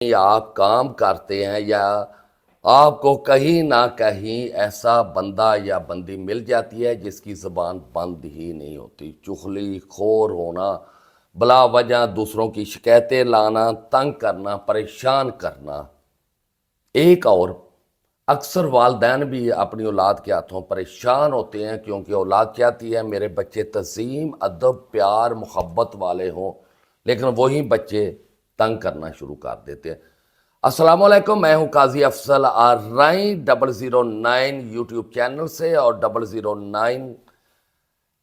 یا آپ کام کرتے ہیں یا آپ کو کہیں نہ کہیں ایسا بندہ یا بندی مل جاتی ہے جس کی زبان بند ہی نہیں ہوتی، چغلی خور ہونا، بلا وجہ دوسروں کی شکایتیں لانا، تنگ کرنا، پریشان کرنا۔ ایک اور اکثر والدین بھی اپنی اولاد کے ہاتھوں پریشان ہوتے ہیں کیونکہ اولاد چاہتی ہے میرے بچے تہذیب، ادب، پیار، محبت والے ہوں، لیکن وہی بچے تنگ کرنا شروع کر دیتے ہیں۔ السلام علیکم، میں ہوں قاضی افضل آرائیں 009 یوٹیوب چینل سے اور 009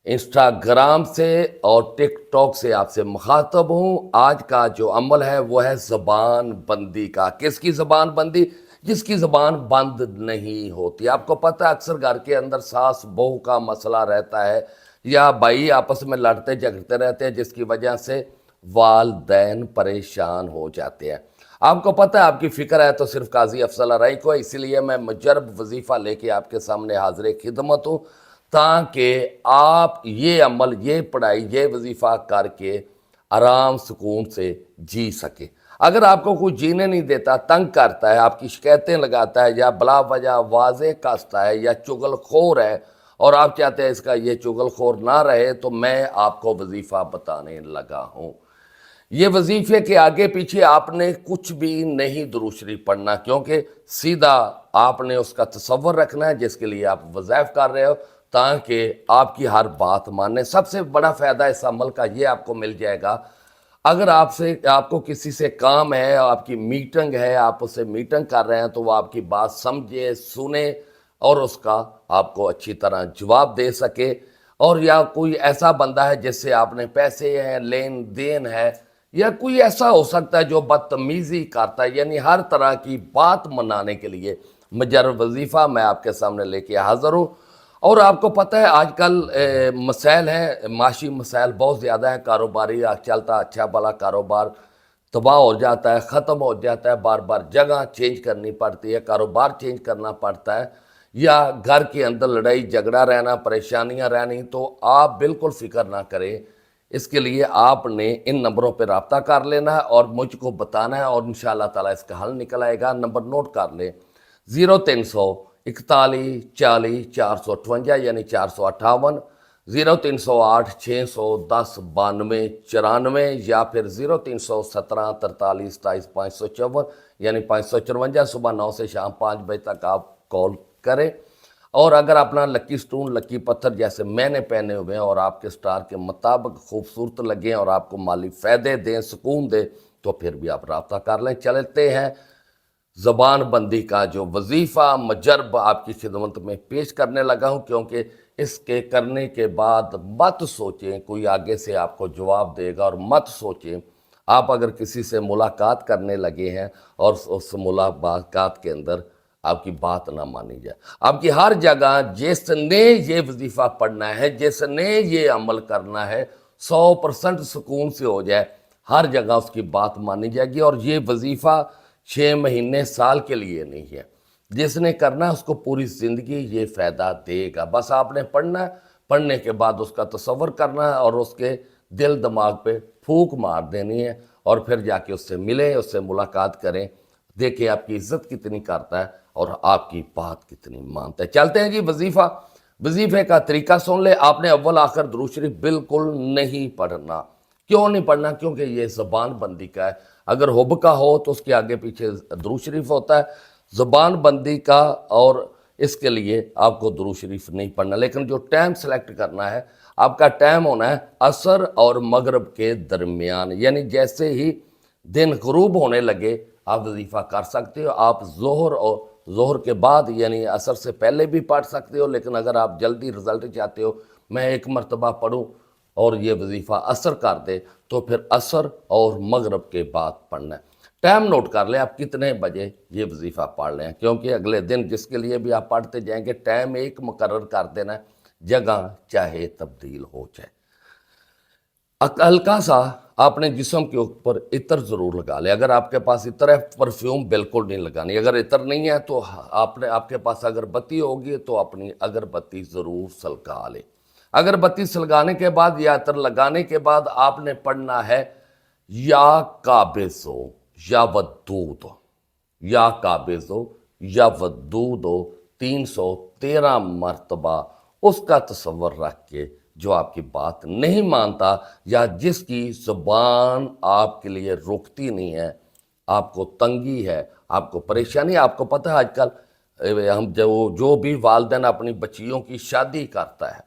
انسٹاگرام سے اور ٹک ٹاک سے آپ سے مخاطب ہوں۔ آج کا جو عمل ہے وہ ہے زبان بندی کا۔ کس کی زبان بندی؟ جس کی زبان بند نہیں ہوتی۔ آپ کو پتہ ہے اکثر گھر کے اندر ساس بہو کا مسئلہ رہتا ہے یا بھائی آپس میں لڑتے جھگڑتے رہتے ہیں، جس کی وجہ سے والدین پریشان ہو جاتے ہیں۔ آپ کو پتہ ہے آپ کی فکر ہے تو صرف قاضی افضل آرائی کو، اسی لیے میں مجرب وظیفہ لے کے آپ کے سامنے حاضر خدمت ہوں تاکہ آپ یہ عمل، یہ پڑھائی، یہ وظیفہ کر کے آرام سکون سے جی سکے۔ اگر آپ کو کوئی جینے نہیں دیتا، تنگ کرتا ہے، آپ کی شکایتیں لگاتا ہے یا بلا وجہ واضح کستا ہے یا چغل خور ہے اور آپ چاہتے ہیں اس کا یہ چغل خور نہ رہے، تو میں آپ کو وظیفہ بتانے لگا ہوں۔ یہ وظیفے کے آگے پیچھے آپ نے کچھ بھی نہیں درود شریف پڑھنا، کیونکہ سیدھا آپ نے اس کا تصور رکھنا ہے جس کے لیے آپ وظائف کر رہے ہو تاکہ آپ کی ہر بات ماننے۔ سب سے بڑا فائدہ اس عمل کا یہ آپ کو مل جائے گا، اگر آپ کو کسی سے کام ہے، آپ کی میٹنگ ہے، آپ اسے میٹنگ کر رہے ہیں تو وہ آپ کی بات سمجھے، سنے اور اس کا آپ کو اچھی طرح جواب دے سکے۔ اور یا کوئی ایسا بندہ ہے جس سے آپ نے پیسے ہیں، لین دین ہے، یا کوئی ایسا ہو سکتا ہے جو بدتمیزی کرتا ہے، یعنی ہر طرح کی بات منانے کے لیے مجرب وظیفہ میں آپ کے سامنے لے کے حاضر ہوں۔ اور آپ کو پتہ ہے آج کل مسائل ہیں، معاشی مسائل بہت زیادہ ہیں، کاروباری چلتا اچھا بھلا کاروبار تباہ ہو جاتا ہے، ختم ہو جاتا ہے، بار بار جگہ چینج کرنی پڑتی ہے، کاروبار چینج کرنا پڑتا ہے، یا گھر کے اندر لڑائی جھگڑا رہنا، پریشانیاں رہنی، تو آپ بالکل فکر نہ کریں۔ اس کے لیے آپ نے ان نمبروں پہ رابطہ کر لینا ہے اور مجھ کو بتانا ہے اور انشاءاللہ تعالیٰ اس کا حل نکل آئے گا۔ نمبر نوٹ کر لیں، 0341 40 458 یعنی 458، 0308 610 92 94 یا پھر 0317 43 27 554 یعنی 554۔ صبح 9 سے شام 5 بجے تک آپ کال کریں۔ اور اگر اپنا لکی سٹون، لکی پتھر جیسے میں نے پہنے ہوئے ہیں اور آپ کے سٹار کے مطابق خوبصورت لگیں اور آپ کو مالی فائدے دیں، سکون دیں، تو پھر بھی آپ رابطہ کر لیں۔ چلتے ہیں زبان بندی کا جو وظیفہ مجرب آپ کی خدمت میں پیش کرنے لگا ہوں، کیونکہ اس کے کرنے کے بعد مت سوچیں کوئی آگے سے آپ کو جواب دے گا، اور مت سوچیں آپ اگر کسی سے ملاقات کرنے لگے ہیں اور اس ملاقات کے اندر آپ کی بات نہ مانی جائے۔ آپ کی ہر جگہ جس نے یہ وظیفہ پڑھنا ہے، جس نے یہ عمل کرنا ہے، 100% سکون سے ہو جائے، ہر جگہ اس کی بات مانی جائے گی۔ اور یہ وظیفہ 6 مہینے سال کے لیے نہیں ہے، جس نے کرنا ہے اس کو پوری زندگی یہ فائدہ دے گا۔ بس آپ نے پڑھنا ہے، پڑھنے کے بعد اس کا تصور کرنا ہے اور اس کے دل دماغ پہ پھونک مار دینی ہے، اور پھر جا کے اس سے ملیں، اس سے ملاقات کریں، دیکھیں آپ کی عزت کتنی کرتا ہے اور آپ کی بات کتنی مانتا ہے۔ چلتے ہیں جی وظیفے کا طریقہ سن لے۔ آپ نے اول آخر درود شریف بالکل نہیں پڑھنا۔ کیوں نہیں پڑھنا؟ کیونکہ یہ زبان بندی کا ہے۔ اگر حب کا ہو تو اس کے آگے پیچھے درود شریف ہوتا ہے، زبان بندی کا، اور اس کے لیے آپ کو درود شریف نہیں پڑھنا۔ لیکن جو ٹائم سلیکٹ کرنا ہے، آپ کا ٹائم ہونا ہے عصر اور مغرب کے درمیان، یعنی جیسے ہی دن غروب ہونے لگے آپ وظیفہ کر سکتے ہو۔ آپ ظہر کے بعد یعنی عصر سے پہلے بھی پڑھ سکتے ہو، لیکن اگر آپ جلدی رزلٹ چاہتے ہو میں ایک مرتبہ پڑھوں اور یہ وظیفہ عصر کر دے، تو پھر عصر اور مغرب کے بعد پڑھنا ہے۔ ٹائم نوٹ کر لیں آپ کتنے بجے یہ وظیفہ پڑھ لیں، کیونکہ اگلے دن جس کے لیے بھی آپ پڑھتے جائیں گے ٹائم ایک مقرر کر دینا ہے، جگہ چاہے تبدیل ہو جائے۔ ہلکا سا آپ نے جسم کے اوپر عطر ضرور لگا لے۔ اگر آپ کے پاس عطر ہے، پرفیوم بالکل نہیں لگانی۔ اگر عطر نہیں ہے تو آپ کے پاس اگربتی ہوگی تو اپنی اگربتی ضرور سلگا لے۔ اگربتی سلگانے کے بعد یا عطر لگانے کے بعد آپ نے پڑھنا ہے یا قابض ہو، یا ودود ہو یا قابض ہو یا ودود ہو، 313 مرتبہ اس کا تصور رکھ کے جو آپ کی بات نہیں مانتا یا جس کی زبان آپ کے لیے رکتی نہیں ہے، آپ کو تنگی ہے، آپ کو پریشانی، آپ کو پتہ ہے آج کل ہم جو بھی والدین اپنی بچیوں کی شادی کرتا ہے،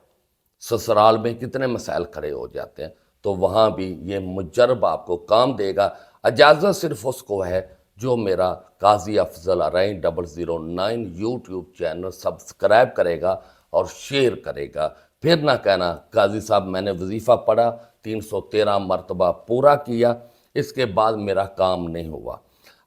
سسرال میں کتنے مسائل کھڑے ہو جاتے ہیں، تو وہاں بھی یہ مجرب آپ کو کام دے گا۔ اجازت صرف اس کو ہے جو میرا قاضی افضل ارائیں 009 یوٹیوب چینل سبسکرائب کرے گا اور شیئر کرے گا۔ پھر نہ کہنا قاضی صاحب میں نے وظیفہ پڑھا، 313 مرتبہ پورا کیا، اس کے بعد میرا کام نہیں ہوا۔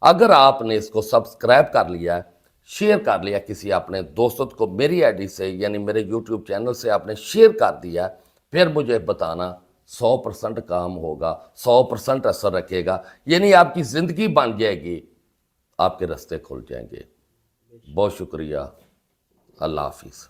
اگر آپ نے اس کو سبسکرائب کر لیا ہے، شیئر کر لیا کسی اپنے دوست کو، میری آئی ڈی سے یعنی میرے یوٹیوب چینل سے آپ نے شیئر کر دیا، پھر مجھے بتانا 100% کام ہوگا، 100% اثر رکھے گا، یعنی آپ کی زندگی بن جائے گی، آپ کے راستے کھل جائیں گے۔ بہت شکریہ، اللہ حافظ۔